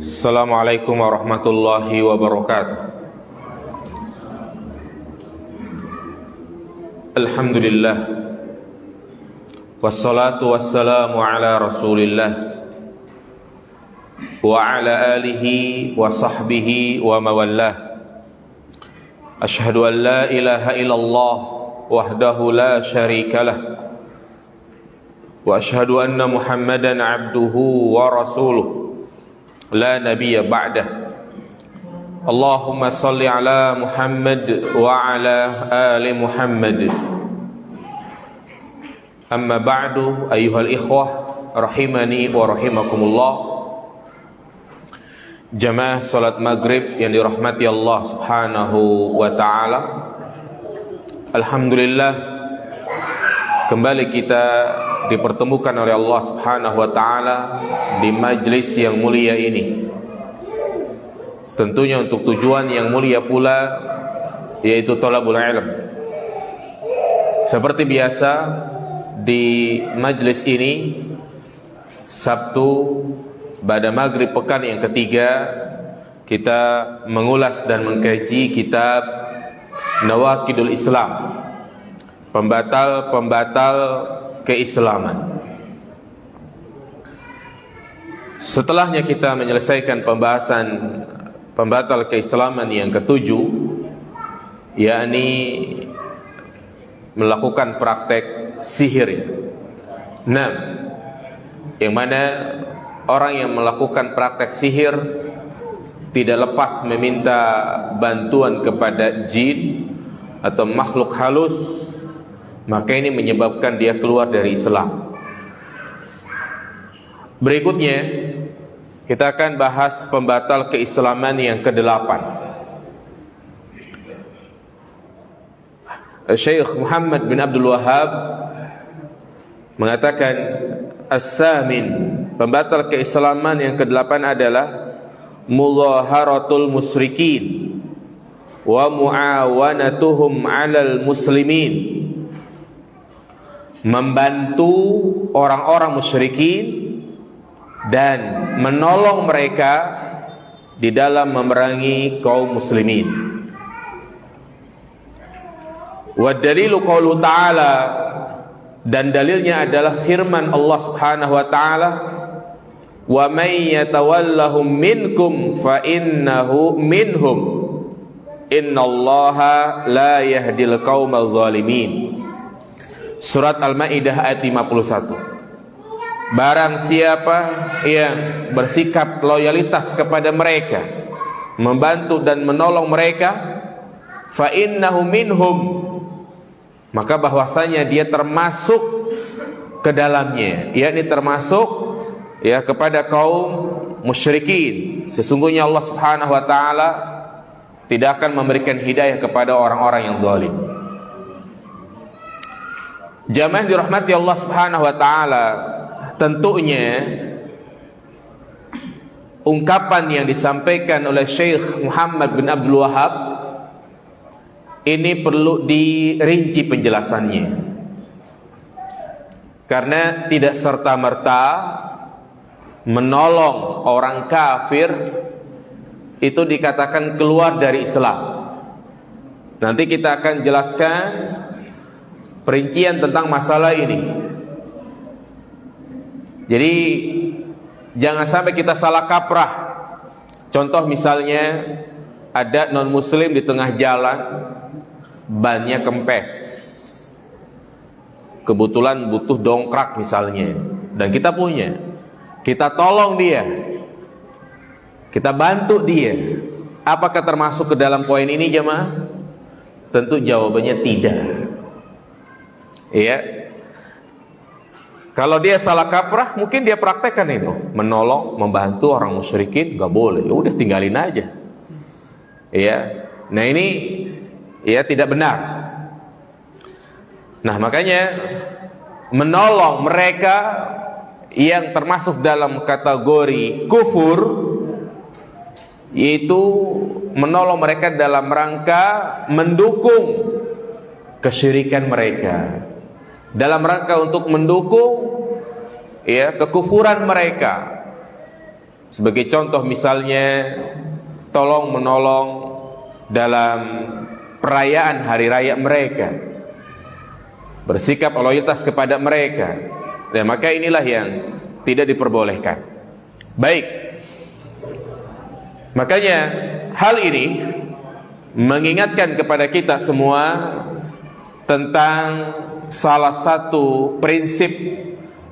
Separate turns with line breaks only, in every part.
Assalamualaikum warahmatullahi wabarakatuh. Alhamdulillah, wassalatu wassalamu ala rasulillah wa ala alihi wa sahbihi wa mawallah. Ashhadu an la ilaha illallah wahdahu la syarikalah wa ashhadu anna muhammadan abduhu wa rasuluh la nabiyya ba'dah. Allahumma salli ala Muhammad wa ala ali Muhammad. Amma ba'du, ayyuhal ikhwah rahimani wa rahimakumullah. Jamaah salat maghrib yang dirahmati Allah subhanahu wa ta'ala, alhamdulillah kembali kita dipertemukan oleh Allah subhanahu wa ta'ala di majlis yang mulia ini, tentunya untuk tujuan yang mulia pula, yaitu thalabul ilm. Seperti biasa di majlis ini, Sabtu pada maghrib pekan yang ketiga, kita mengulas dan mengkaji kitab Nawaqidul Islam, pembatal-pembatal keislaman. Setelahnya kita menyelesaikan pembahasan pembatal keislaman yang ketujuh, yakni melakukan praktek sihir. Nah, yang mana orang yang melakukan praktek sihir tidak lepas meminta bantuan kepada jin atau makhluk halus, maka ini menyebabkan dia keluar dari Islam. Berikutnya kita akan bahas pembatal keislaman yang ke-8. Syekh Muhammad bin Abdul Wahhab mengatakan, as-samin, pembatal keislaman yang ke-8 adalah mudhaharatul musyrikin wa muawanatuhum 'alal muslimin, membantu orang-orang musyrikin dan menolong mereka di dalam memerangi kaum muslimin. Wa dalilu qaulu ta'ala, dan dalilnya adalah firman Allah subhanahu wa ta'ala, wa may yatawallahum minkum fa innahu minhum innallaha la yahdil qaumal zalimin. Surat Al-Maidah ayat 51. Barang siapa yang bersikap loyalitas kepada mereka, membantu dan menolong mereka, fa innahu minhum, maka bahwasanya dia termasuk ke dalamnya, yakni termasuk kepada kaum musyrikin. Sesungguhnya Allah subhanahu wa ta'ala tidak akan memberikan hidayah kepada orang-orang yang zalim. Jamaah dirahmati Allah subhanahu wa ta'ala, tentunya ungkapan yang disampaikan oleh Syekh Muhammad bin Abdul Wahhab ini perlu dirinci penjelasannya, karena tidak serta-merta menolong orang kafir itu dikatakan keluar dari Islam. Nanti kita akan jelaskan perincian tentang masalah ini. Jadi jangan sampai kita salah kaprah. Contoh misalnya ada non muslim di tengah jalan, bannya kempes, kebetulan butuh dongkrak misalnya, dan kita punya, kita tolong dia, kita bantu dia. Apakah termasuk ke dalam poin ini jemaah? Tentu jawabannya tidak. Iya. Kalau dia salah kaprah, mungkin dia praktekkan itu, menolong, membantu orang musyrikin, gak boleh. Ya udah, tinggalin aja. Iya. Nah ini tidak benar. Nah makanya menolong mereka yang termasuk dalam kategori kufur, yaitu menolong mereka dalam rangka mendukung kesyirikan mereka, dalam rangka untuk mendukung kekufuran mereka, Sebagai contoh misalnya tolong menolong dalam perayaan hari raya mereka, bersikap loyalitas kepada mereka, dan maka inilah yang tidak diperbolehkan. Baik, makanya hal ini mengingatkan kepada kita semua tentang salah satu prinsip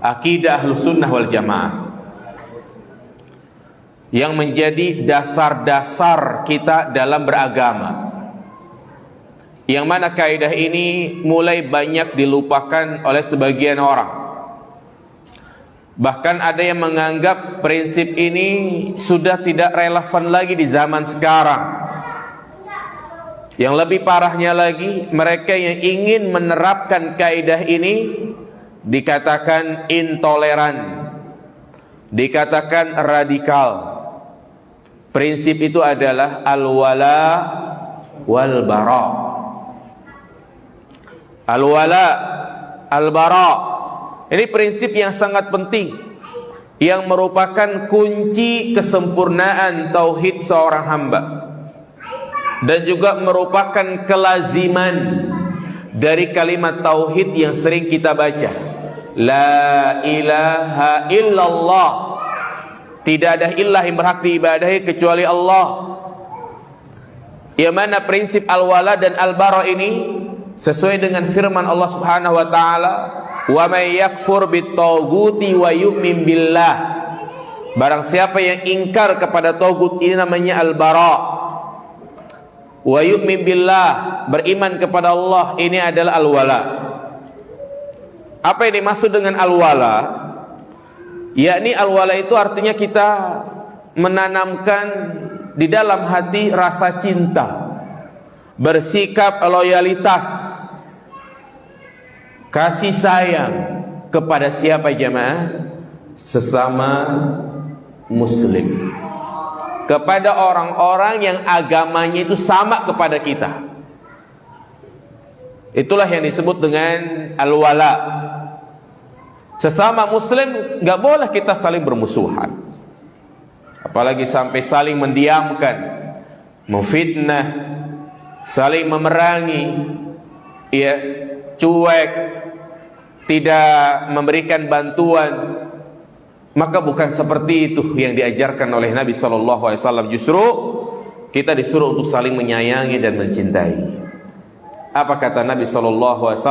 akidah Ahlussunnah wal Jamaah yang menjadi dasar-dasar kita dalam beragama, yang mana kaidah ini mulai banyak dilupakan oleh sebagian orang. Bahkan ada yang menganggap prinsip ini sudah tidak relevan lagi di zaman sekarang. Yang lebih parahnya lagi, mereka yang ingin menerapkan kaidah ini dikatakan intoleran, dikatakan radikal. Prinsip itu adalah al-wala wal bara. Al-wala al-bara. Ini prinsip yang sangat penting, yang merupakan kunci kesempurnaan tauhid seorang hamba, dan juga merupakan kelaziman dari kalimat tauhid yang sering kita baca, la ilaha illallah. Tidak ada ilah yang berhak diibadahi kecuali Allah. Yang mana prinsip al-wala dan al-bara ini sesuai dengan firman Allah Subhanahu wa taala, wa may yakfur bit-taghuti wa yu'min billah. Barang siapa yang ingkar kepada tagut, ini namanya al-bara. Wa yu'min billah, beriman kepada Allah, ini adalah al-wala. Apa yang dimaksud dengan al-wala? Yakni al-wala itu artinya kita menanamkan di dalam hati rasa cinta, bersikap loyalitas, kasih sayang kepada siapa jemaah? Sesama muslim, kepada orang-orang yang agamanya itu sama kepada kita. Itulah yang disebut dengan al-wala. Sesama muslim nggak boleh kita saling bermusuhan, apalagi sampai saling mendiamkan, memfitnah, saling memerangi, ya, cuek, tidak memberikan bantuan. Maka bukan seperti itu yang diajarkan oleh Nabi SAW. Justru kita disuruh untuk saling menyayangi dan mencintai. Apa kata Nabi SAW?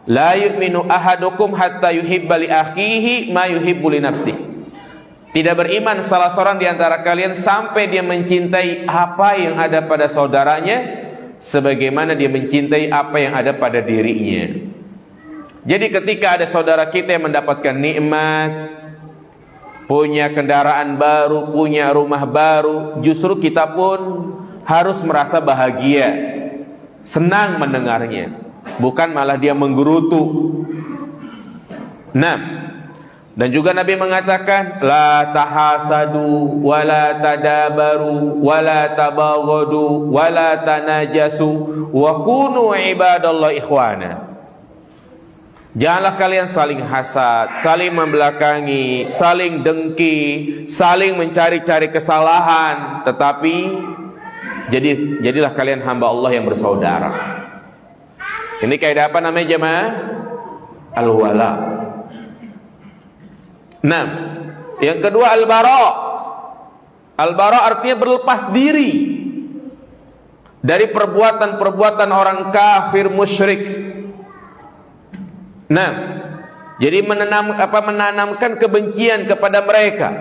La yu'minu ahadukum hatta yuhibba li akhihi ma yuhibbu li nafsihi. Tidak beriman salah seorang di antara kalian sampai dia mencintai apa yang ada pada saudaranya sebagaimana dia mencintai apa yang ada pada dirinya. Jadi ketika ada saudara kita yang mendapatkan nikmat, punya kendaraan baru, punya rumah baru, justru kita pun harus merasa bahagia, senang mendengarnya, bukan malah dia menggerutu. Nah, dan juga Nabi mengatakan la tahasadu wala tadabaru wala tabaghadu wala tanajasu wa kunu ibadallahi ikhwana. Janganlah kalian saling hasad, saling membelakangi, saling dengki, saling mencari-cari kesalahan, tetapi jadilah kalian hamba Allah yang bersaudara. Ini kaidah apa namanya jemaah? Al-wala. Nah, yang kedua al-bara. Al-bara artinya berlepas diri dari perbuatan-perbuatan orang kafir musyrik. Nah, jadi menanamkan kebencian kepada mereka,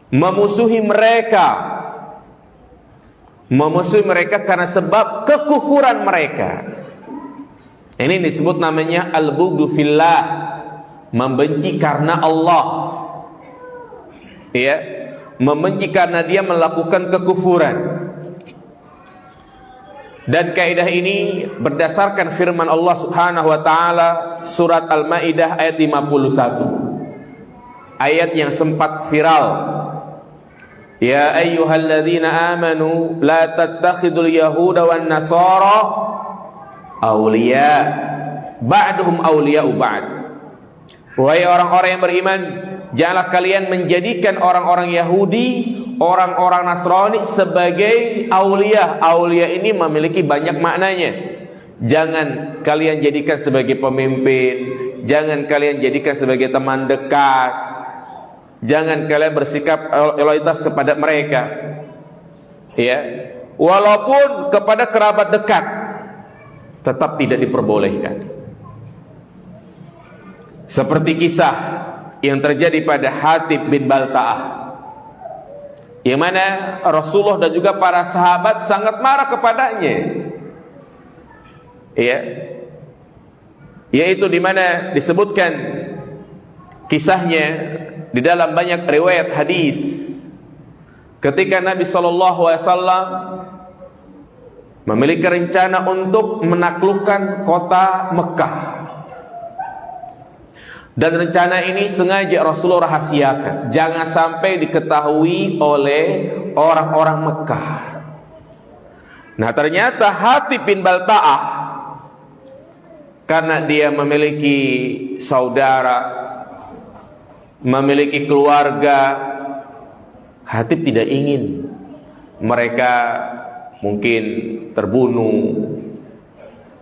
memusuhi mereka karena sebab kekufuran mereka. Ini disebut namanya al-bughdu fillah, membenci karena Allah. Ya, membenci karena dia melakukan kekufuran. Dan kaidah ini berdasarkan firman Allah Subhanahu wa taala surat Al-Maidah ayat 51. Ayat yang sempat viral. Ya ayyuhalladzina amanu la tattakhidul yahuda wan nasara awliya ba'duhum awliya'u ba'd. Wahai orang-orang yang beriman, janganlah kalian menjadikan orang-orang Yahudi, orang-orang Nasrani sebagai aulia. Aulia ini memiliki banyak maknanya. Jangan kalian jadikan sebagai pemimpin, jangan kalian jadikan sebagai teman dekat, jangan kalian bersikap loyalitas kepada mereka. Ya, walaupun kepada kerabat dekat tetap tidak diperbolehkan. Seperti kisah yang terjadi pada Hatib bin Balta'ah, yang mana Rasulullah dan juga para sahabat sangat marah kepadanya. Ya, yaitu di mana disebutkan kisahnya di dalam banyak riwayat hadis, ketika Nabi SAW memiliki rencana untuk menaklukkan kota Mekah, dan rencana ini sengaja Rasulullah rahasiakan, jangan sampai diketahui oleh orang-orang Mekah. Nah, ternyata Hatib bin Balta'ah, karena dia memiliki saudara, memiliki keluarga, Hatib tidak ingin mereka mungkin terbunuh.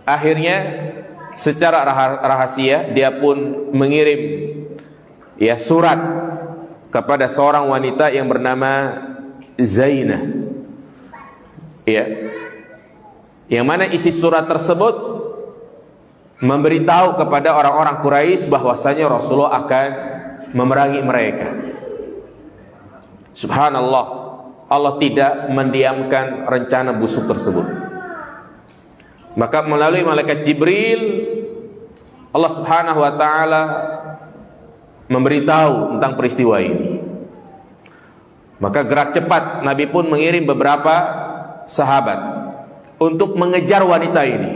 Akhirnya secara rahasia dia pun mengirim surat kepada seorang wanita yang bernama Zainah. Yang mana isi surat tersebut memberitahu kepada orang-orang Quraisy bahwasanya Rasulullah akan memerangi mereka. Subhanallah, Allah tidak mendiamkan rencana busuk tersebut. Maka melalui malaikat Jibril, Allah Subhanahu wa taala memberitahu tentang peristiwa ini. Maka gerak cepat Nabi pun mengirim beberapa sahabat untuk mengejar wanita ini.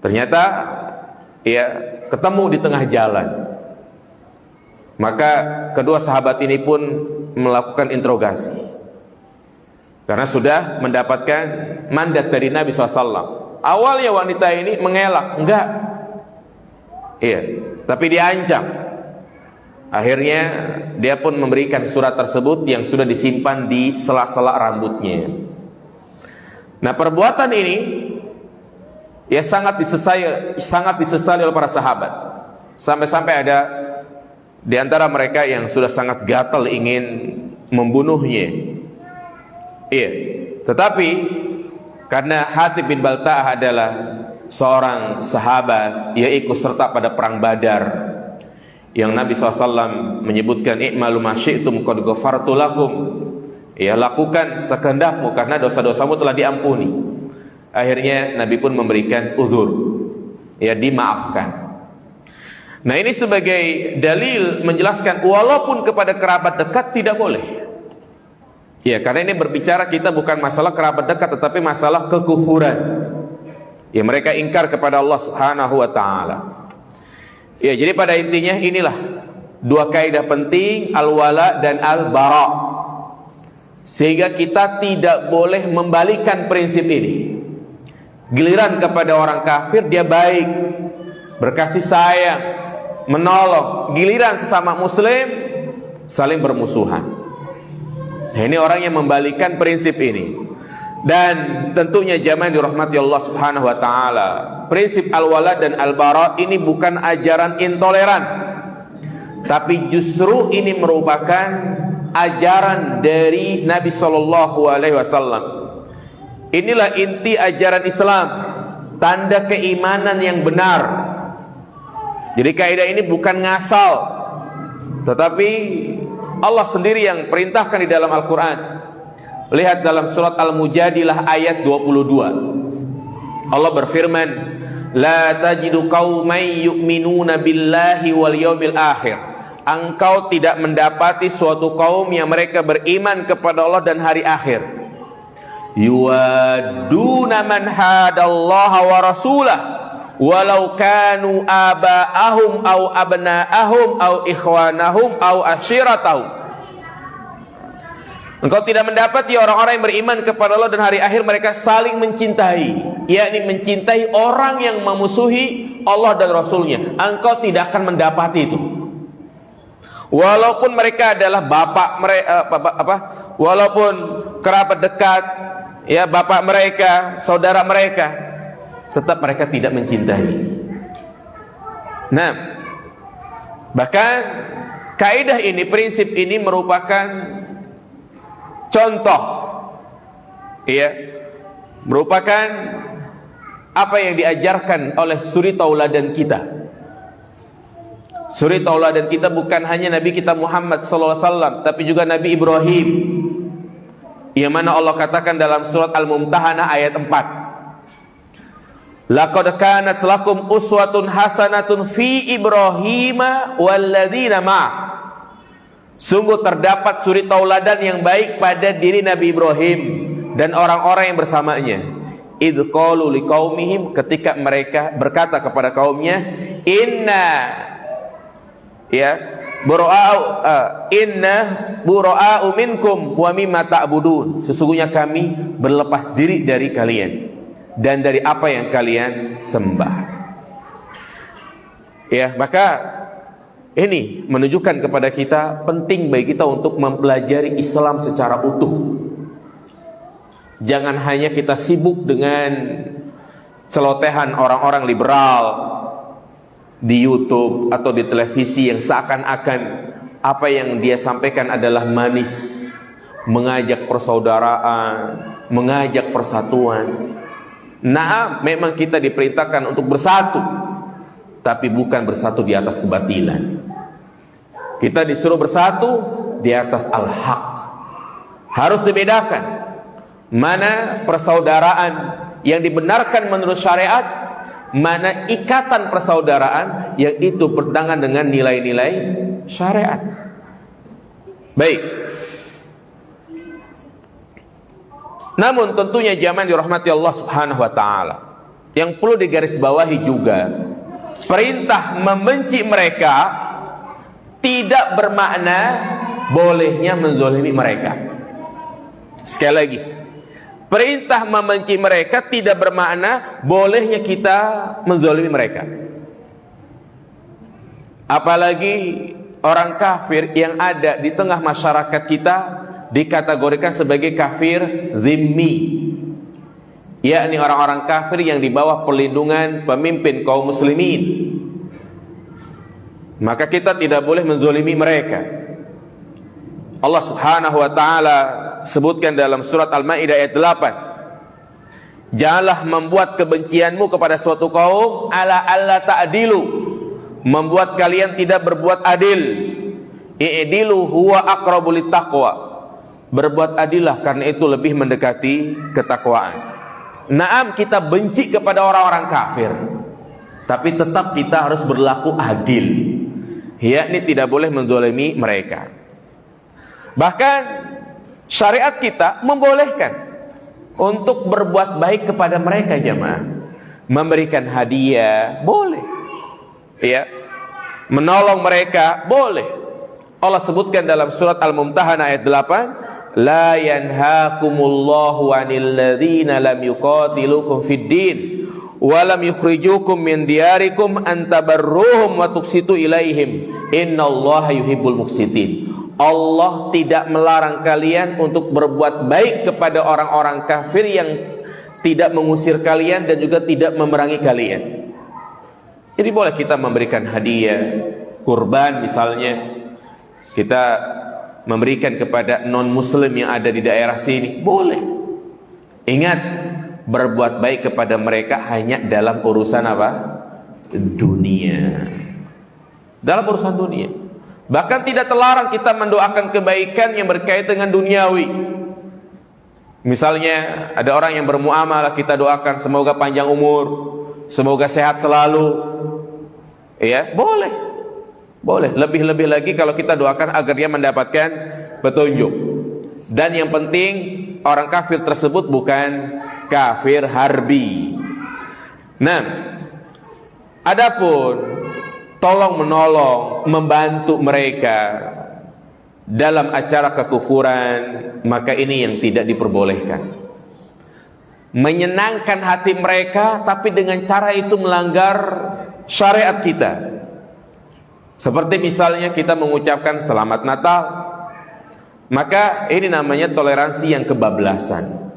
Ternyata ketemu di tengah jalan. Maka kedua sahabat ini pun melakukan interogasi, karena sudah mendapatkan mandat dari Nabi SAW. Awalnya wanita ini mengelak, enggak, tapi diancam. Akhirnya dia pun memberikan surat tersebut yang sudah disimpan di sela-sela rambutnya. Nah, perbuatan ini sangat disesali oleh para sahabat, sampai-sampai ada di antara mereka yang sudah sangat gatal ingin membunuhnya. Tetapi karena Hatib bin Balta'ah adalah seorang sahabat, ia ikut serta pada perang Badar, yang Nabi SAW menyebutkan i'malu ma syi'tum qad ghafartu lakum. Lakukan sekehendakmu karena dosa-dosamu telah diampuni. Akhirnya Nabi pun memberikan uzur, dimaafkan. Nah, ini sebagai dalil menjelaskan walaupun kepada kerabat dekat tidak boleh. Karena ini berbicara kita bukan masalah kerabat dekat, tetapi masalah kekufuran yang mereka ingkar kepada Allah Subhanahu wa taala. Jadi pada intinya inilah dua kaidah penting, al-wala dan al-bara. Sehingga kita tidak boleh membalikan prinsip ini. Giliran kepada orang kafir dia baik, berkasih sayang, menolong. Giliran sesama muslim saling bermusuhan. Nah, ini orang yang membalikan prinsip ini. Dan tentunya jamaah dirahmati Allah Subhanahu wa taala, prinsip al-wala dan al-bara ini bukan ajaran intoleran, tapi justru ini merupakan ajaran dari Nabi sallallahu alaihi wasallam. Inilah inti ajaran Islam, tanda keimanan yang benar. Jadi kaidah ini bukan ngasal, tetapi Allah sendiri yang perintahkan di dalam Al-Quran. Lihat dalam surat Al-Mujadilah ayat 22. Allah berfirman, La tajidu qauman yu'minuna billahi wal yawmil akhir. Engkau tidak mendapati suatu kaum yang mereka beriman kepada Allah dan hari akhir. Yuwaduna man hadallaha wa rasulah walau kanu aba'ahum au abna'ahum au ikhwanahum au ashiratahum. Engkau tidak mendapati orang-orang yang beriman kepada Allah dan hari akhir mereka saling mencintai, yakni mencintai orang yang memusuhi Allah dan Rasulnya. Engkau tidak akan mendapati itu. Walaupun mereka adalah bapak mereka, walaupun kerabat dekat, ya, bapak mereka, saudara mereka, tetap mereka tidak mencintai. Nah, bahkan kaidah ini, prinsip ini merupakan contoh, ya, merupakan apa yang diajarkan oleh suri tauladan kita. Suri tauladan kita bukan hanya Nabi kita Muhammad SAW, tapi juga Nabi Ibrahim, yang mana Allah katakan dalam surat Al-Mumtahanah ayat 4, laqad kanat lakum uswatun hasanatun fi Ibrahima walladzina ma'ah. Sungguh terdapat suri tauladan yang baik pada diri Nabi Ibrahim dan orang-orang yang bersamanya. Idh qalu liqaumihim, ketika mereka berkata kepada kaumnya, inna bura'u minkum wa mimma ta'budun, sesungguhnya kami berlepas diri dari kalian dan dari apa yang kalian sembah. Ya, maka ini menunjukkan kepada kita penting bagi kita untuk mempelajari Islam secara utuh. Jangan hanya kita sibuk dengan celotehan orang-orang liberal di YouTube atau di televisi yang seakan-akan apa yang dia sampaikan adalah manis, mengajak persaudaraan, mengajak persatuan. Nah, memang kita diperintahkan untuk bersatu, tapi bukan bersatu di atas kebatilan. Kita disuruh bersatu di atas al-haq. Harus dibedakan mana persaudaraan yang dibenarkan menurut syariat, mana ikatan persaudaraan yang itu bertentangan dengan nilai-nilai syariat. Baik. Namun tentunya zaman dirahmati Allah Subhanahu wa taala, yang perlu digarisbawahi juga, perintah membenci mereka tidak bermakna bolehnya menzalimi mereka. Sekali lagi, perintah membenci mereka tidak bermakna bolehnya kita menzalimi mereka. Apalagi orang kafir yang ada di tengah masyarakat kita dikategorikan sebagai kafir zimmi, yakni orang-orang kafir yang di bawah perlindungan pemimpin kaum muslimin. Maka kita tidak boleh menzalimi mereka. Allah Subhanahu wa taala sebutkan dalam surat Al-Maidah ayat 8, janganlah membuat kebencianmu kepada suatu kaum ala alla ta'dilu, membuat kalian tidak berbuat adil. I'dilu huwa aqrabu littaqwa, berbuat adillah karena itu lebih mendekati ketakwaan. Naam, kita benci kepada orang-orang kafir, tapi tetap kita harus berlaku adil, yakni tidak boleh menzalimi mereka. Bahkan syariat kita membolehkan untuk berbuat baik kepada mereka, jemaah. Memberikan hadiah boleh, ya. Menolong mereka boleh. Allah sebutkan dalam surat Al-Mumtahanah ayat 8, la yanhaakumullahu 'anil ladzina lam yuqatilukum fid din wa lam yukhrijukum min diyarikum an tabarruhum wa tuqsitu ilaihim innallaha yuhibbul muqsitin. Allah tidak melarang kalian untuk berbuat baik kepada orang-orang kafir yang tidak mengusir kalian dan juga tidak memerangi kalian. Jadi boleh kita memberikan hadiah, kurban misalnya, kita memberikan kepada non-muslim yang ada di daerah sini, boleh. Ingat, berbuat baik kepada mereka hanya dalam urusan apa? Dunia. Dalam urusan dunia. Bahkan tidak terlarang kita mendoakan kebaikan yang berkaitan dengan duniawi. Misalnya ada orang yang bermuamalah, kita doakan semoga panjang umur, semoga sehat selalu. Ya, boleh. Boleh. Lebih-lebih lagi kalau kita doakan agar dia mendapatkan petunjuk. Dan yang penting orang kafir tersebut bukan kafir harbi. Nah, adapun tolong menolong, membantu mereka dalam acara kekufuran, maka ini yang tidak diperbolehkan. Menyenangkan hati mereka tapi dengan cara itu melanggar syariat kita. Seperti misalnya kita mengucapkan selamat Natal, maka ini namanya toleransi yang kebablasan,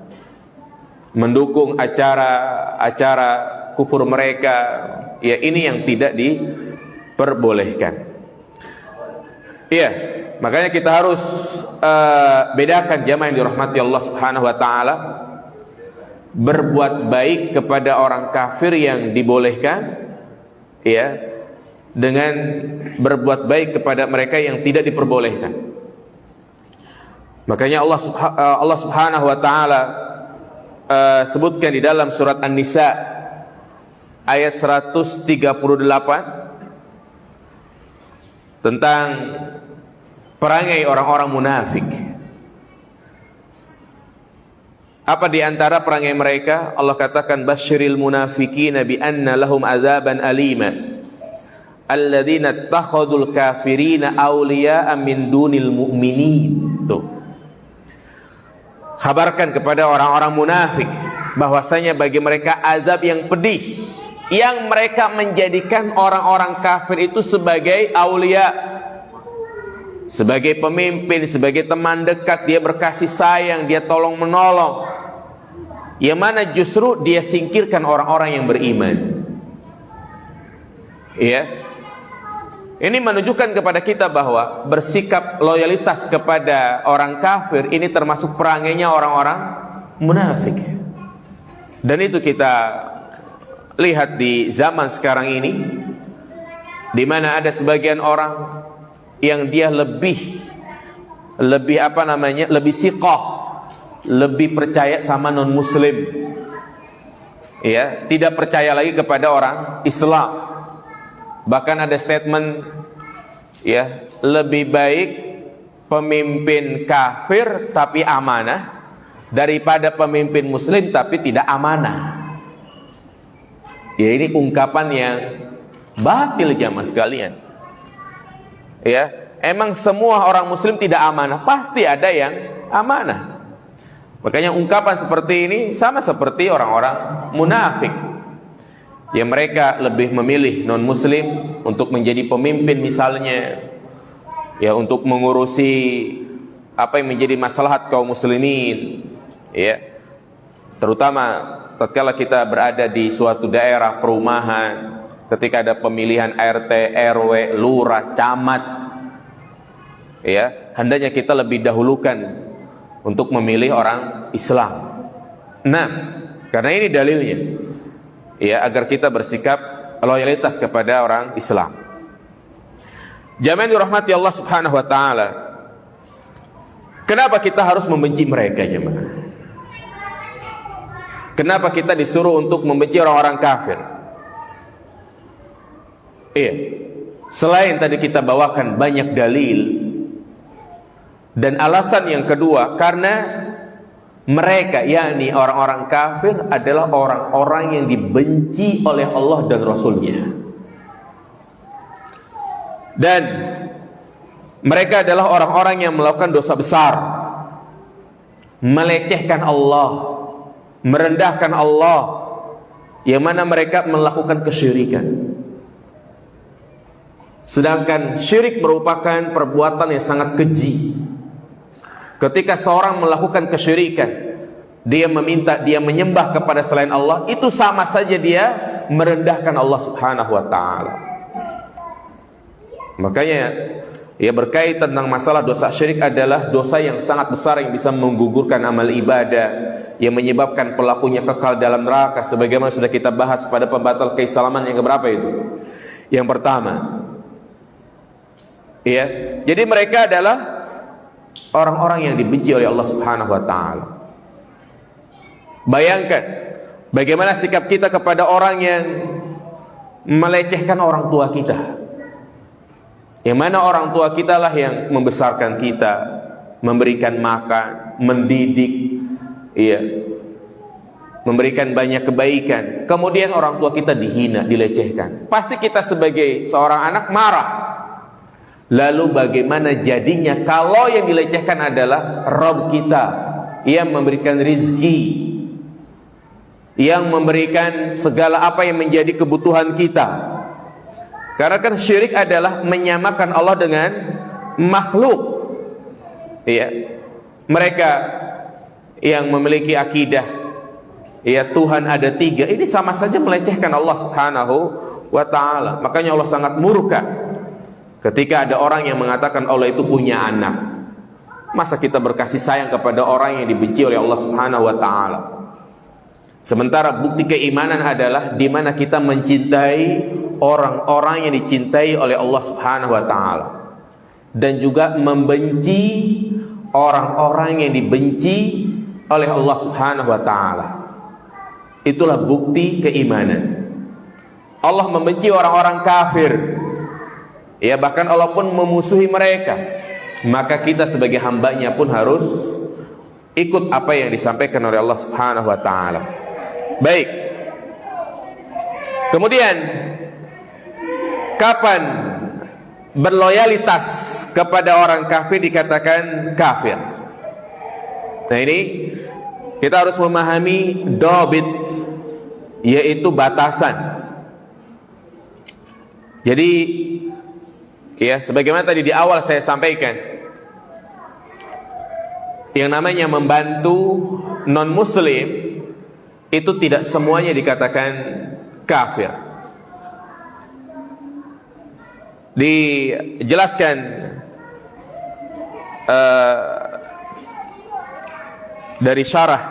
mendukung acara-acara kufur mereka. Ya, ini yang tidak diperbolehkan. Iya, makanya kita harus bedakan jamaah yang dirahmati Allah Subhanahu wa taala. Berbuat baik kepada orang kafir yang dibolehkan, ya, dengan berbuat baik kepada mereka yang tidak diperbolehkan. Makanya Allah Subhanahu wa taala sebutkan di dalam surat An-Nisa ayat 138 tentang perangai orang-orang munafik. Apa di antara perangai mereka? Allah katakan, basyiril munafiqina bi anna lahum azaban alima alladzina ittakhadul kafirina awliya'a min dunil mu'minin. Tuh, kabarkan kepada orang-orang munafik bahwasanya bagi mereka azab yang pedih, yang mereka menjadikan orang-orang kafir itu sebagai aulia, sebagai pemimpin, sebagai teman dekat. Dia berkasih sayang, dia tolong menolong, yang mana justru dia singkirkan orang-orang yang beriman. Ya, ini menunjukkan kepada kita bahwa bersikap loyalitas kepada orang kafir ini termasuk perangainya orang-orang munafik. Dan itu kita lihat di zaman sekarang ini, di mana ada sebagian orang yang dia lebih siqah, lebih percaya sama non muslim, ya, tidak percaya lagi kepada orang Islam. Bahkan ada statement, ya, lebih baik pemimpin kafir tapi amanah daripada pemimpin muslim tapi tidak amanah. Ya, ini ungkapan yang batil jamaah sekalian. Ya, emang semua orang muslim tidak amanah? Pasti ada yang amanah. Makanya ungkapan seperti ini sama seperti orang-orang munafik, yang mereka lebih memilih non muslim untuk menjadi pemimpin misalnya, ya, untuk mengurusi apa yang menjadi maslahat kaum muslimin, ya, terutama tatkala kita berada di suatu daerah perumahan, ketika ada pemilihan RT, RW, lurah, camat, ya, hendaknya kita lebih dahulukan untuk memilih orang Islam. Nah, karena ini dalilnya, ya, agar kita bersikap loyalitas kepada orang Islam. Jamaah dirahmati Allah Subhanahu wa taala. Kenapa kita harus membenci mereka, jemaah? Kenapa kita disuruh untuk membenci orang-orang kafir? Iya, selain tadi kita bawakan banyak dalil, dan alasan yang kedua, karena mereka, yakni orang-orang kafir, adalah orang-orang yang dibenci oleh Allah dan Rasulnya. Dan mereka adalah orang-orang yang melakukan dosa besar, melecehkan Allah, merendahkan Allah, yang mana mereka melakukan kesyirikan. Sedangkan syirik merupakan perbuatan yang sangat keji. Ketika seorang melakukan kesyirikan, dia menyembah kepada selain Allah, itu sama saja dia merendahkan Allah Subhanahu wa taala. Makanya, ya, berkaitan tentang masalah dosa syirik adalah dosa yang sangat besar yang bisa menggugurkan amal ibadah, yang menyebabkan pelakunya kekal dalam neraka, sebagaimana sudah kita bahas pada pembatal keislaman yang keberapa itu? Yang pertama. Ya, jadi mereka adalah orang-orang yang dibenci oleh Allah Subhanahu wa taala. Bayangkan bagaimana sikap kita kepada orang yang melecehkan orang tua kita. Yang mana orang tua kita lah yang membesarkan kita, memberikan makan, mendidik, iya, memberikan banyak kebaikan. Kemudian orang tua kita dihina, dilecehkan. Pasti kita sebagai seorang anak marah. Lalu bagaimana jadinya kalau yang dilecehkan adalah Rabb kita, yang memberikan rizki, yang memberikan segala apa yang menjadi kebutuhan kita, Karena kan syirik adalah menyamakan Allah dengan makhluk. Iya. Mereka yang memiliki akidah ya Tuhan ada 3, ini sama saja melecehkan Allah Subhanahu wa ta'ala. Makanya Allah sangat murka ketika ada orang yang mengatakan Allah itu punya anak. Masa kita berkasih sayang kepada orang yang dibenci oleh Allah Subhanahu wa ta'ala? Sementara bukti keimanan adalah di mana kita mencintai orang-orang yang dicintai oleh Allah Subhanahu wa ta'ala, dan juga membenci orang-orang yang dibenci oleh Allah Subhanahu wa ta'ala. Itulah bukti keimanan. Allah membenci orang-orang kafir, ya bahkan Allah pun memusuhi mereka. Maka kita sebagai hambanya pun harus ikut apa yang disampaikan oleh Allah Subhanahu wa ta'ala. Baik. Kemudian, kapan berloyalitas kepada orang kafir dikatakan kafir? Nah, ini kita harus memahami dobit, yaitu batasan. Jadi ya, sebagaimana tadi di awal saya sampaikan, yang namanya membantu non-muslim itu tidak semuanya dikatakan kafir. Dijelaskan dari syarah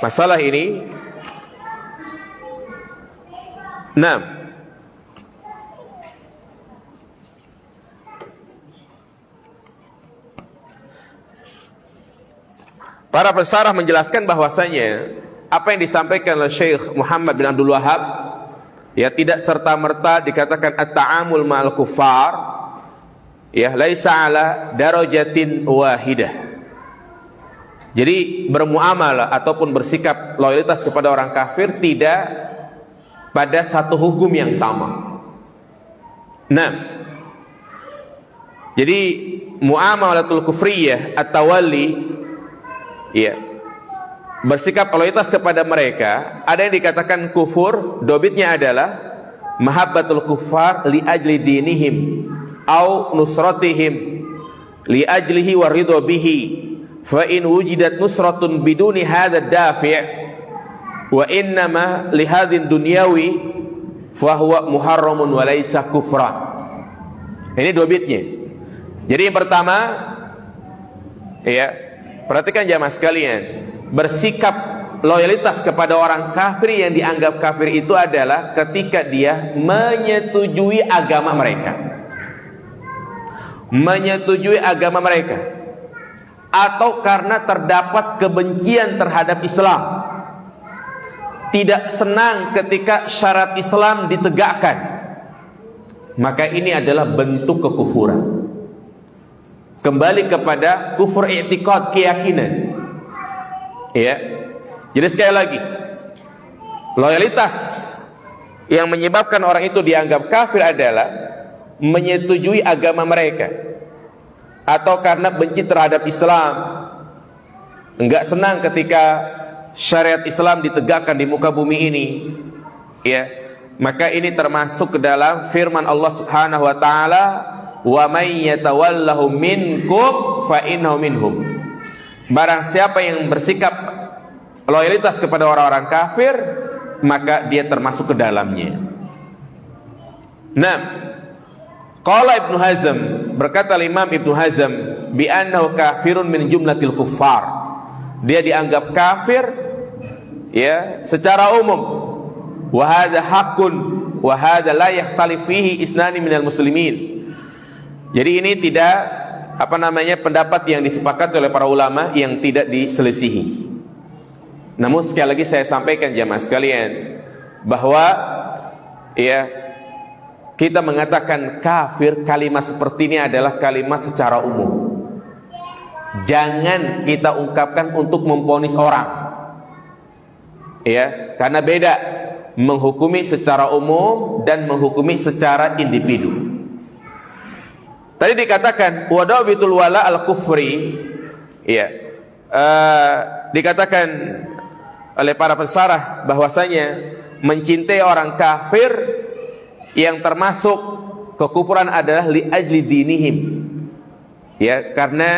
masalah ini. Nah, para pesarah menjelaskan bahwasanya apa yang disampaikan oleh Syekh Muhammad bin Abdul Wahab ya tidak serta-merta dikatakan at-ta'amul ma'al kuffar ya laisa ala darajatin wahidah. Jadi bermuamalah ataupun bersikap loyalitas kepada orang kafir tidak pada satu hukum yang sama. Nah, jadi muamalatul kufriyah at-tawalli ya, bersikap loyalitas kepada mereka, ada yang dikatakan kufur, dobitnya adalah mahabbatul kuffar li ajli dinihim au nusratihim li ajlihi waridho bihi, fa in wujidat nusratun biduni hadha dafi' wa innama li hadhin dunyawi fa huwa muharramun wa laysa kufran. Ini dobitnya. Jadi yang pertama ya, perhatikan jamaah sekalian, bersikap loyalitas kepada orang kafir yang dianggap kafir itu adalah ketika dia menyetujui agama mereka. Menyetujui agama mereka. Atau karena terdapat kebencian terhadap Islam. Tidak senang ketika syarat Islam ditegakkan. Maka ini adalah bentuk kekufuran. Kembali kepada kufur i'tiqad, keyakinan. Ya. Jadi sekali lagi, loyalitas yang menyebabkan orang itu dianggap kafir adalah menyetujui agama mereka, atau karena benci terhadap Islam, enggak senang ketika syariat Islam ditegakkan di muka bumi ini. Ya. Maka ini termasuk ke dalam firman Allah Subhanahu wa taala, wa may yatawallahu minkum fa innahu minhum. Barang siapa yang bersikap loyalitas kepada orang-orang kafir, maka dia termasuk ke dalamnya. Nah, qala Ibnu Hazm, berkata Imam Ibnu Hazm, bi annahu kafirun min jumlatil kuffar. Dia dianggap kafir ya secara umum. Wa hadza haqqun wa hadza la yakhtalif fihi isnani minal muslimin. Jadi ini tidak pendapat yang disepakati oleh para ulama yang tidak diselisihi. Namun sekali lagi saya sampaikan jamaah sekalian bahwa ya kita mengatakan kafir, kalimat seperti ini adalah kalimat secara umum. Jangan kita ungkapkan untuk memvonis orang. Ya, karena beda menghukumi secara umum dan menghukumi secara individu. Tadi dikatakan wadawitul wala al-kufri, ya, dikatakan oleh para pesarah bahwasanya mencintai orang kafir yang termasuk kekufuran adalah li ajli dinihim, ya, karena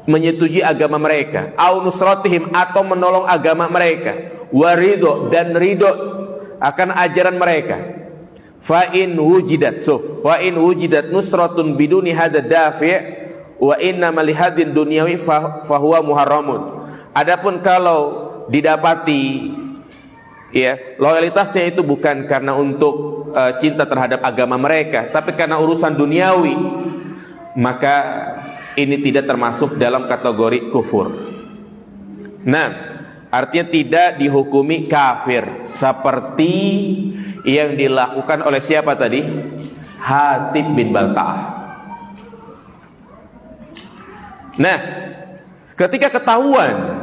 menyetujui agama mereka, au nusratihim, atau menolong agama mereka, warido, dan ridho akan ajaran mereka. Fa in wujidat nusratun biduni hadza dafi' wa inna malihadin dunyawi fahuwa muharramun. Adapun kalau didapati, ya, loyalitasnya itu bukan karena untuk cinta terhadap agama mereka, tapi karena urusan duniawi, maka ini tidak termasuk dalam kategori kufur. Nah, artinya tidak dihukumi kafir seperti yang dilakukan oleh siapa tadi? Hatib bin Balta'ah. Nah, ketika ketahuan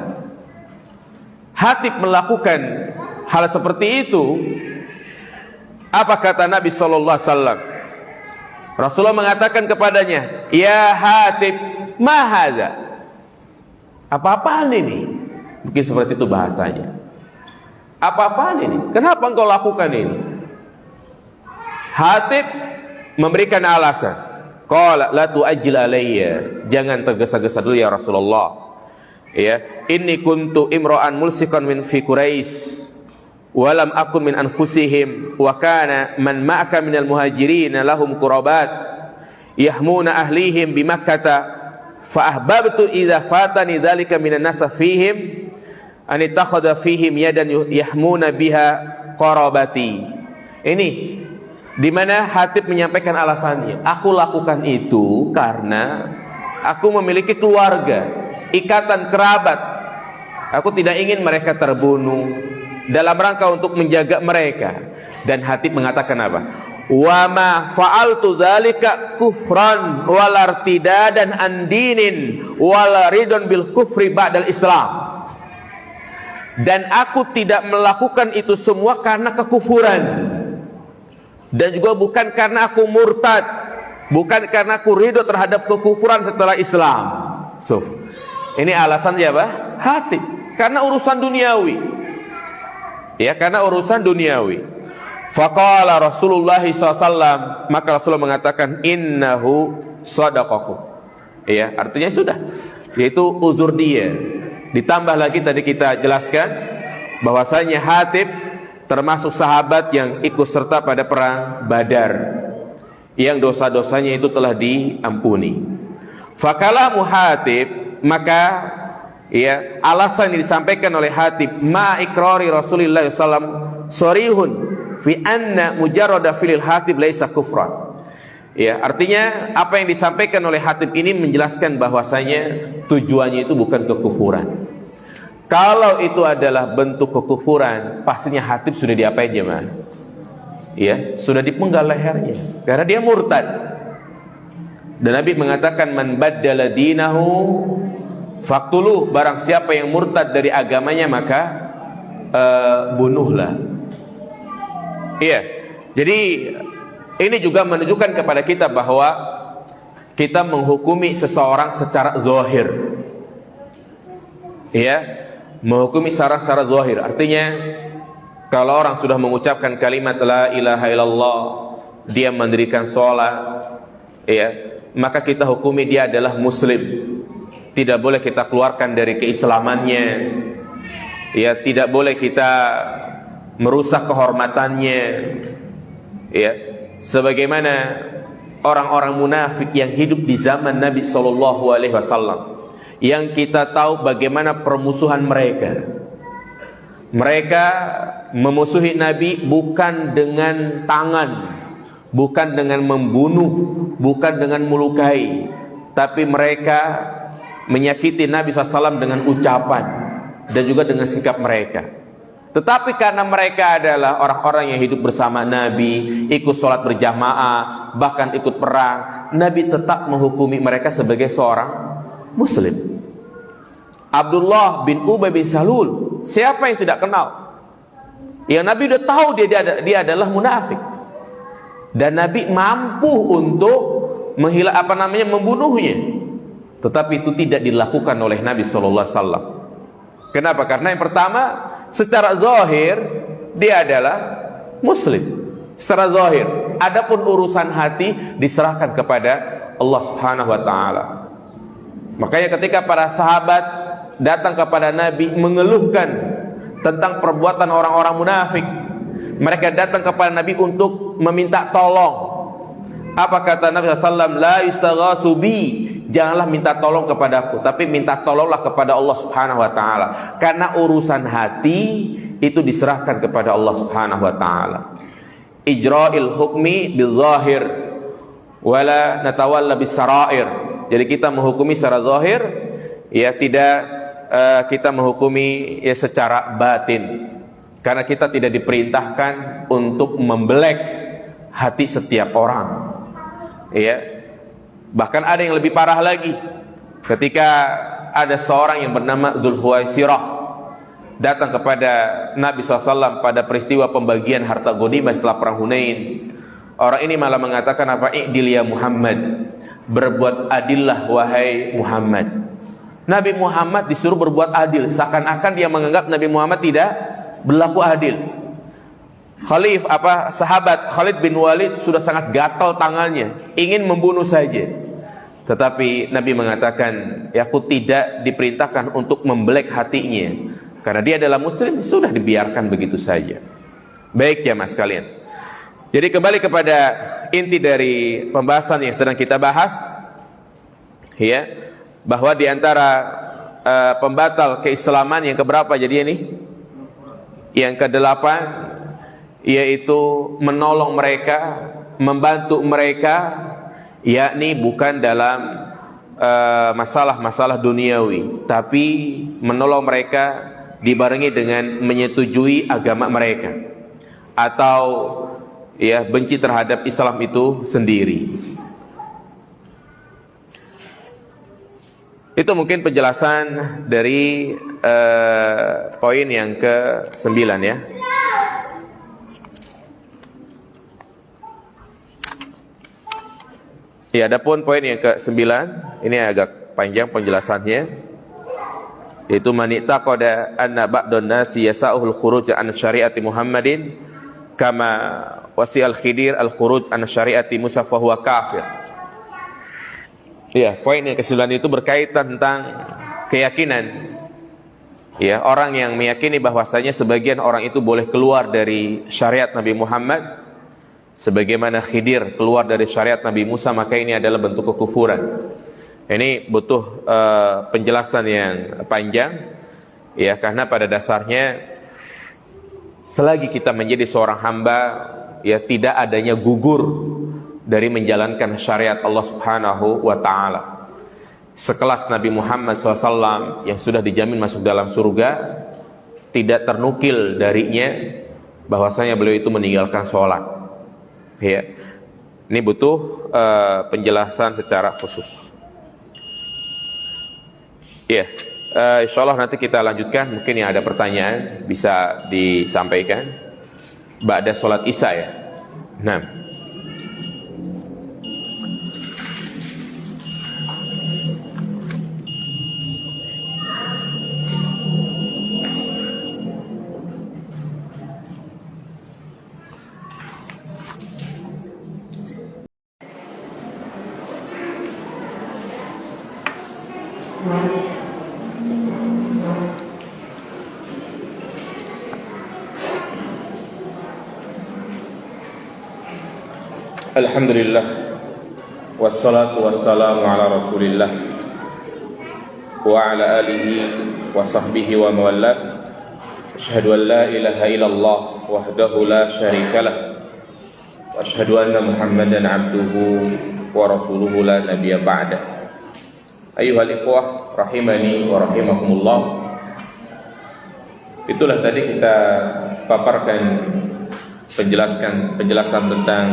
Hatib melakukan hal seperti itu, apa kata Nabi sallallahu alaihi wasallam? Rasulullah mengatakan kepadanya, "Ya Hatib, ma hadza?" Apa-apaan ini? Mungkin seperti itu bahasanya. Apa-apaan ini? Kenapa engkau lakukan ini? Hatib memberikan alasan. Qala la tu'ajjil alayya. Jangan tergesa-gesa dulu ya Rasulullah. Ya, inni kuntu imra'an mulsikan min fi Quraisy walam akun min anfusihim wa kana man ma'aka minal muhajirin lahum qurabat yahmuna ahlihim bi Makkah fa ahbabtu idza fatani dzalika minan nas fihim an ittakhadha fihim yadan yahmuna biha qarabati. Ini di mana Hatib menyampaikan alasannya. Aku lakukan itu karena aku memiliki keluarga, ikatan kerabat. Aku tidak ingin mereka terbunuh, dalam rangka untuk menjaga mereka. Dan Hatib mengatakan apa? Wa ma fa'altu dzalika kufran wal artidadan an dinin wal ridon bil kufri ba'dal Islam. Dan aku tidak melakukan itu semua karena kekufuran, dan juga bukan karena aku murtad, bukan karena aku ridho terhadap kekufuran setelah Islam. So, ini alasan siapa? Hatib, karena urusan duniawi. Ya, karena urusan duniawi. Faqala Rasulullah SAW, maka Rasulullah mengatakan innahu sadaqakum. Ya, artinya sudah, yaitu uzur dia. Ditambah lagi tadi kita jelaskan bahwasanya Hatib termasuk sahabat yang ikut serta pada perang Badar, yang dosa-dosanya itu telah diampuni. Fakalamu Hatib, maka ya, alasan yang disampaikan oleh Hatib ma ikrari Rasulullah SAW sorihun fi anna mujarrada filil Hatib laisa kufran. Ya, artinya apa yang disampaikan oleh Hatib ini menjelaskan bahwasanya tujuannya itu bukan kekufuran. Kalau itu adalah bentuk kekufuran, pastinya Hatib sudah diapain jemaah? Ya, sudah dipenggal lehernya karena dia murtad. Dan Nabi mengatakan man baddala dinahu faqtuluh, barang siapa yang murtad dari agamanya maka bunuhlah. Iya. Jadi ini juga menunjukkan kepada kita bahwa kita menghukumi seseorang secara zahir. Iya, menghukumi secara zahir. Artinya kalau orang sudah mengucapkan kalimat la ilaha illallah, dia mendirikan sholat, ya, maka kita hukumi dia adalah muslim. Tidak boleh kita keluarkan dari keislamannya, ya, tidak boleh kita merusak kehormatannya, ya, sebagaimana orang-orang munafik yang hidup di zaman Nabi SAW, yang kita tahu bagaimana permusuhan mereka. Mereka memusuhi Nabi bukan dengan tangan, bukan dengan membunuh, bukan dengan melukai, tapi mereka menyakiti Nabi SAW dengan ucapan dan juga dengan sikap mereka. Tetapi karena mereka adalah orang-orang yang hidup bersama Nabi, ikut sholat berjamaah, bahkan ikut perang, Nabi tetap menghukumi mereka sebagai seorang muslim. Abdullah bin Ubay bin Salul, siapa yang tidak kenal? Yang Nabi udah tahu dia adalah munafik, dan Nabi mampu untuk membunuhnya. Tetapi itu tidak dilakukan oleh Nabi SAW. Kenapa? Karena yang pertama, secara zahir dia adalah Muslim secara zahir. Adapun urusan hati diserahkan kepada Allah Subhanahu wa taala. Makanya ketika para sahabat datang kepada Nabi mengeluhkan tentang perbuatan orang-orang munafik, mereka datang kepada Nabi untuk meminta tolong. Apa kata Nabi SAW? La yustaghasu bi, janganlah minta tolong kepadaku, tapi minta tolonglah kepada Allah Subhanahu wa taala. Karena urusan hati itu diserahkan kepada Allah Subhanahu wa taala. Ijra'il hukmi bil-zahir wala natawalla bis-sarair. Jadi kita menghukumi secara zahir, ya tidak kita menghukumi ya secara batin. Karena kita tidak diperintahkan untuk membelek hati setiap orang. Ya, bahkan ada yang lebih parah lagi. Ketika ada seorang yang bernama Dzulkhuwaisirah datang kepada Nabi SAW pada peristiwa pembagian harta ghanimah setelah perang Hunain. Orang ini malah mengatakan apa? I'dil ya Muhammad, berbuat adillah wahai Muhammad. Nabi Muhammad disuruh berbuat adil, seakan-akan dia menganggap Nabi Muhammad tidak berlaku adil. Sahabat Khalid bin Walid sudah sangat gatal tangannya, ingin membunuh saja. Tetapi Nabi mengatakan, ya, aku tidak diperintahkan untuk membelek hatinya, karena dia adalah muslim, sudah dibiarkan begitu saja. Baik ya mas kalian. Jadi kembali kepada inti dari pembahasan yang sedang kita bahas, ya, bahwa diantara pembatal keislaman yang keberapa jadi ini? Yang ke-8, yaitu menolong mereka, membantu mereka, yakni bukan dalam masalah-masalah duniawi, tapi menolong mereka dibarengi dengan menyetujui agama mereka atau ya benci terhadap Islam itu sendiri. Itu mungkin penjelasan dari poin yang ke-9 ya. Ya, adapun poin yang ke-9 ini agak panjang penjelasannya, yaitu man i'taqada anna ba'dun nasi yasa'uhul khuruj an syariati Muhammadin kama wasi'al Khidir al khuruj an syariati Musa fa huwa kafir. Ya, poin yang ke-9 itu berkaitan tentang keyakinan. Ya, orang yang meyakini bahwasanya sebagian orang itu boleh keluar dari syariat Nabi Muhammad sebagaimana Khidir keluar dari syariat Nabi Musa, maka ini adalah bentuk kekufuran. Ini butuh penjelasan yang panjang, ya, karena pada dasarnya selagi kita menjadi seorang hamba, ya, tidak adanya gugur dari menjalankan syariat Allah Subhanahu wa taala. Sekelas Nabi Muhammad SAW yang sudah dijamin masuk dalam surga, tidak ternukil darinya bahwasanya beliau itu meninggalkan sholat. Ya, ini butuh penjelasan secara khusus. Ya, insyaallah nanti kita lanjutkan. Mungkin yang ada pertanyaan bisa disampaikan ba'da sholat isya ya. Nah, alhamdulillah wassalatu wassalamu ala rasulillah wa ala alihi wa sahbihi wa mawallah. Asyhadu an la ilaha illallah wahdahu la syarikalah wa asyhadu anna Muhammadan abduhu wa rasuluhu la nabiyya ba'da. Ayyuhal ikhwah rahimani wa rahimakumullah. Itulah tadi kita paparkan penjelasan tentang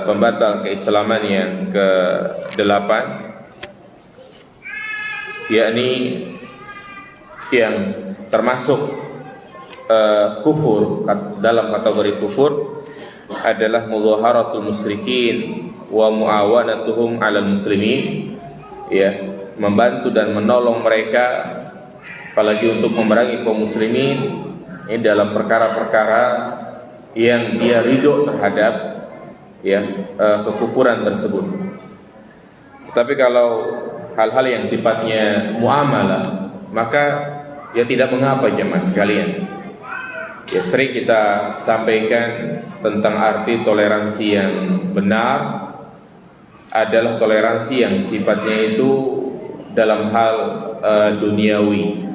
pembatal keislaman yang ke-8, yakni yang termasuk kufur, dalam kategori kufur adalah mudhaharatul musyrikin wa muawanatuhum 'alal muslimin, ya, membantu dan menolong mereka apalagi untuk memerangi kaum muslimin ini dalam perkara-perkara yang dia ridho terhadap kekufuran tersebut. Tapi kalau hal-hal yang sifatnya muamalah, maka ya tidak mengapa jemaah sekalian. Ya sering kita sampaikan tentang arti toleransi yang benar adalah toleransi yang sifatnya itu dalam hal duniawi.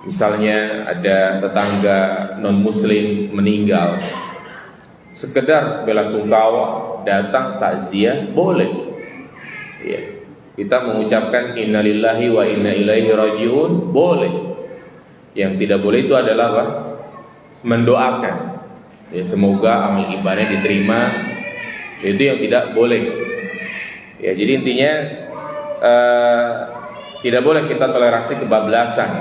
Misalnya ada tetangga non muslim meninggal, sekedar bela sungkawa, datang takziah boleh. Ya, kita mengucapkan innalillahi wa inna ilaihi rajiun boleh. Yang tidak boleh itu adalah apa? Mendoakan. Ya, semoga amal ibadahnya diterima. Itu yang tidak boleh. Ya, jadi intinya tidak boleh kita toleransi kebablasan.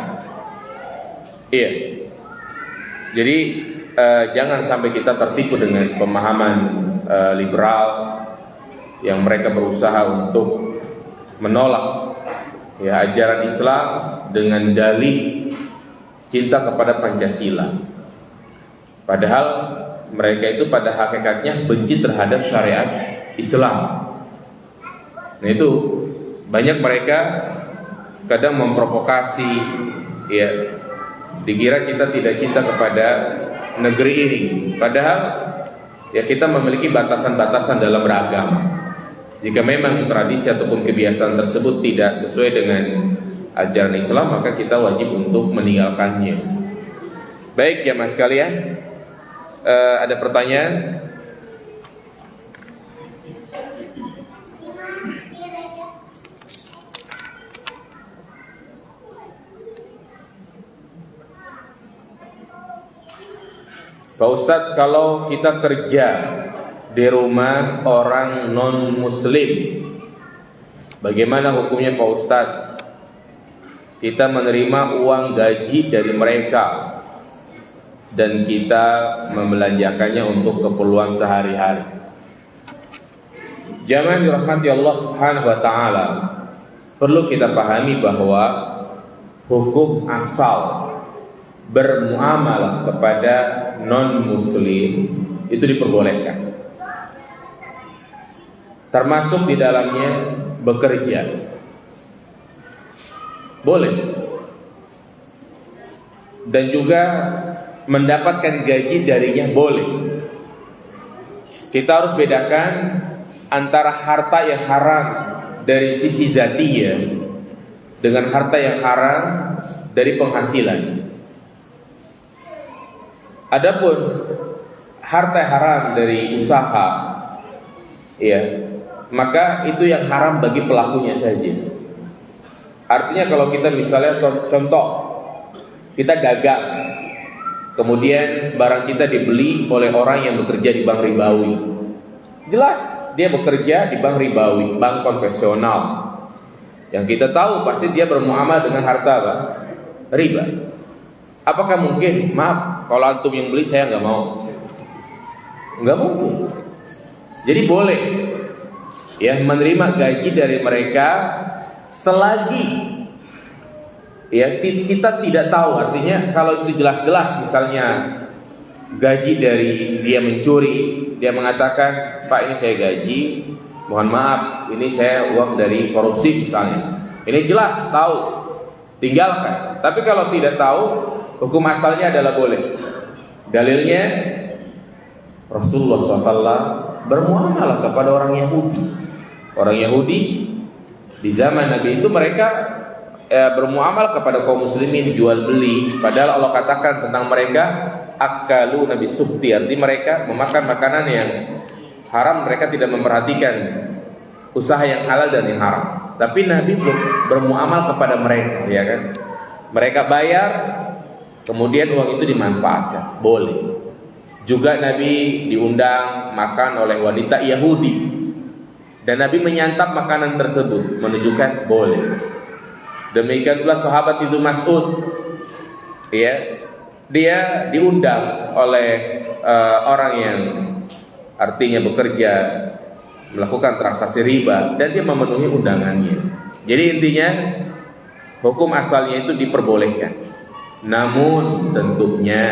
Iya. Jadi jangan sampai kita tertipu dengan pemahaman liberal yang mereka berusaha untuk menolak ajaran Islam dengan dalih cinta kepada Pancasila. Padahal mereka itu pada hakikatnya benci terhadap syariat Islam. Nah itu banyak mereka kadang memprovokasi, ya, dikira kita tidak cinta kepada negeri ini. Padahal ya kita memiliki batasan-batasan dalam beragama. Jika memang tradisi ataupun kebiasaan tersebut tidak sesuai dengan ajaran Islam, maka kita wajib untuk meninggalkannya. Baik jemaah sekalian, ada pertanyaan? Pak Ustadz, kalau kita kerja di rumah orang non muslim, bagaimana hukumnya Pak Ustadz? Kita menerima uang gaji dari mereka dan kita membelanjakannya untuk keperluan sehari-hari. Jangan dirahmati Allah Subhanahu wa taala. Perlu kita pahami bahwa hukum asal bermuamalah kepada non-muslim itu diperbolehkan, termasuk di dalamnya bekerja boleh, dan juga mendapatkan gaji darinya boleh. Kita harus bedakan antara harta yang haram dari sisi zatiyah dengan harta yang haram dari penghasilan. Adapun harta haram dari usaha, ya, maka itu yang haram bagi pelakunya saja. Artinya kalau kita misalnya contoh, kita dagang, kemudian barang kita dibeli oleh orang yang bekerja di bank ribawi, jelas dia bekerja di bank ribawi, bank konvensional, yang kita tahu pasti dia bermuamalah dengan harta apa? Riba. Apakah mungkin, maaf, kalau antum yang beli saya nggak mau? Nggak mungkin. Jadi boleh ya menerima gaji dari mereka selagi ya kita tidak tahu. Artinya kalau itu jelas-jelas misalnya gaji dari dia mencuri, dia mengatakan, Pak ini saya gaji, mohon maaf ini saya uang dari korupsi misalnya, ini jelas tahu, tinggalkan. Tapi kalau tidak tahu, hukum asalnya adalah boleh. Dalilnya Rasulullah SAW bermuamalah kepada orang Yahudi. Orang Yahudi di zaman Nabi itu mereka bermuamalah kepada kaum muslimin, jual beli. Padahal Allah katakan tentang mereka akalu nabi subti, artinya mereka memakan makanan yang haram. Mereka tidak memperhatikan usaha yang halal dan yang haram. Tapi Nabi bermuamal kepada mereka, ya kan? Mereka bayar, kemudian uang itu dimanfaatkan, boleh. Juga Nabi diundang makan oleh wanita Yahudi, dan Nabi menyantap makanan tersebut, menunjukkan boleh. Demikian pula sahabat itu Mas'ud, ya, dia diundang oleh orang yang artinya bekerja melakukan transaksi riba, dan dia memenuhi undangannya. Jadi intinya hukum asalnya itu diperbolehkan. Namun tentunya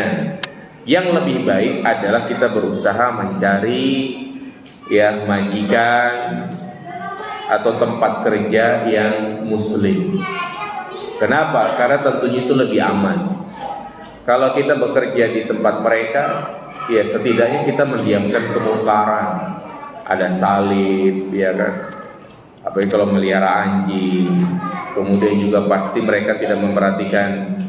Yang lebih baik adalah kita berusaha mencari ya majikan atau tempat kerja yang muslim. Kenapa? Karena tentunya itu lebih aman. Kalau kita bekerja di tempat mereka, ya setidaknya kita mendiamkan kemungkaran. Ada salib, ya kan? Apalagi kalau melihara anjing. Kemudian juga pasti mereka tidak memperhatikan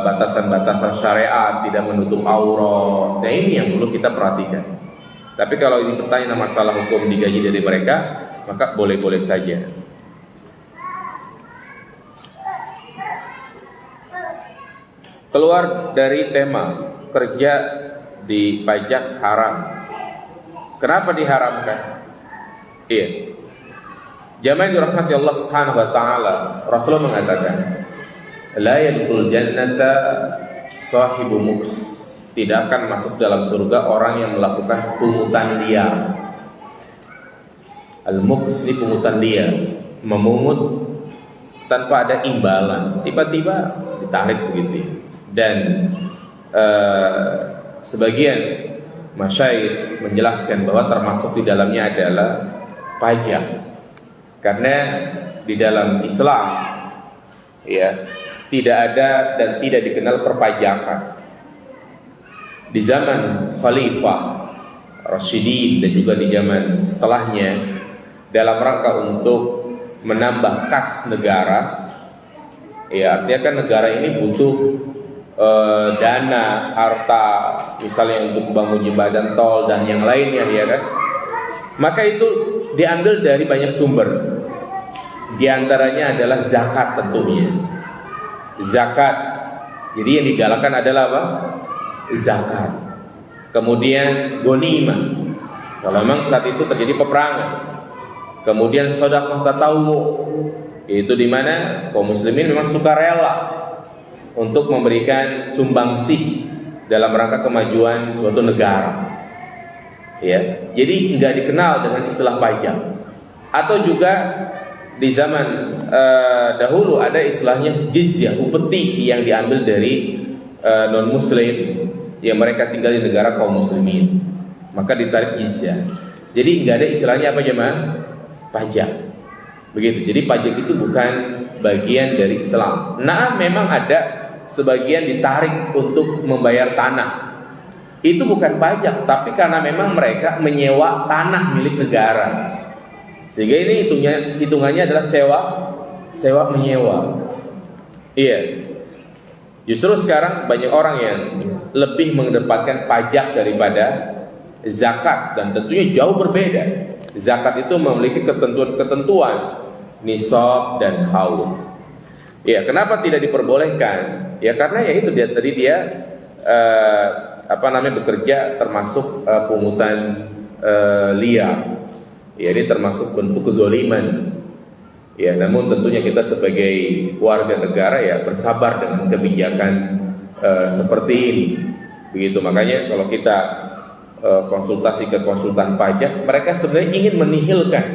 batasan-batasan syariat, tidak menutup aurat. Nah ini yang perlu kita perhatikan. Tapi kalau ini pertanyaan masalah hukum digaji dari mereka, maka boleh-boleh saja. Keluar dari tema kerja di pajak haram. Kenapa diharamkan? Iya. Jamaah yang dirahmati Allah Subhanahu wa taala, Rasulullah mengatakan, la yadkhul jannata sahibu muks. Tidak akan masuk dalam surga orang yang melakukan pungutan liar. Al-muks ini pungutan liar, memungut tanpa ada imbalan, tiba-tiba ditarik begitu. Dan sebagian masyayikh menjelaskan bahwa termasuk di dalamnya adalah pajak, karena di dalam Islam ya tidak ada dan tidak dikenal perpajakan. Di zaman Khalifah Rasyidin dan juga di zaman setelahnya, dalam rangka untuk menambah kas negara, ya artinya kan negara ini butuh dana, harta, misalnya untuk membangun jembatan tol dan yang lainnya, ya kan? Maka itu diambil dari banyak sumber. Di antaranya adalah zakat tentunya. Zakat. Jadi yang digalakkan adalah apa? Zakat. Kemudian ghanimah. Kalau memang saat itu terjadi peperangan. Kemudian sedekah tatawwu. Itu di mana kaum muslimin memang suka rela untuk memberikan sumbangsih dalam rangka kemajuan suatu negara. Ya, jadi nggak dikenal dengan istilah pajak. Atau juga di zaman dahulu ada istilahnya jizyah, upeti yang diambil dari non muslim yang mereka tinggal di negara kaum muslimin, maka ditarik jizyah. Jadi nggak ada istilahnya apa jemaah? Pajak. Begitu. Jadi pajak itu bukan bagian dari Islam. Nah, memang ada sebagian ditarik untuk membayar tanah. Itu bukan pajak, tapi karena memang mereka menyewa tanah milik negara. Sehingga ini hitungannya adalah sewa menyewa. Iya. Justru sekarang banyak orang yang lebih mengedepankan pajak daripada zakat, dan tentunya jauh berbeda. Zakat itu memiliki ketentuan nisab dan haul. Ya, kenapa tidak diperbolehkan? Ya karena ya itu tadi dia bekerja termasuk pungutan liar. Ya, ini termasuk bentuk kezaliman. Ya, namun tentunya kita sebagai warga negara ya bersabar dengan kebijakan seperti ini. Begitu, makanya kalau kita konsultasi ke konsultan pajak, mereka sebenarnya ingin menihilkan,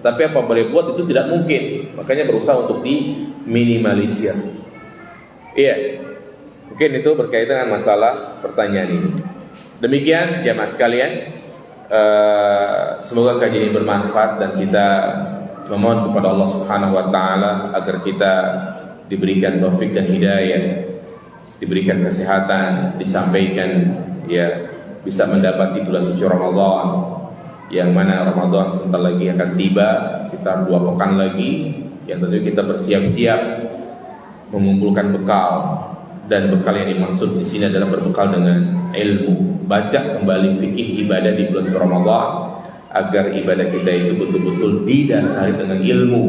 tapi apa boleh buat itu tidak mungkin. Makanya berusaha untuk diminimalisir. Iya, mungkin itu berkaitan dengan masalah pertanyaan ini. Demikian jamaah sekalian, semoga kajian ini bermanfaat dan kita memohon kepada Allah Subhanahu wa taala agar kita diberikan taufik dan hidayah, diberikan kesehatan, disampaikan ya bisa mendapati bulan suci Ramadan, yang mana Ramadan sebentar lagi akan tiba, sekitar 2 pekan lagi, yang tentu kita bersiap-siap mengumpulkan bekal, dan bekal yang dimaksud di sini adalah berbekal dengan ilmu, baca kembali fikih ibadah di bulan Ramadan, agar ibadah kita itu betul-betul didasari dengan ilmu,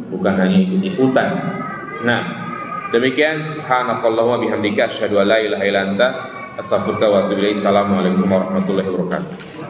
bukan hanya ikut-ikutan. Nah, demikian. Subhanakallahumma bihamdika asyhadu an la ilaha illa anta astaghfiruka wa atubu ilaik. Assalamualaikum warahmatullahi wabarakatuh.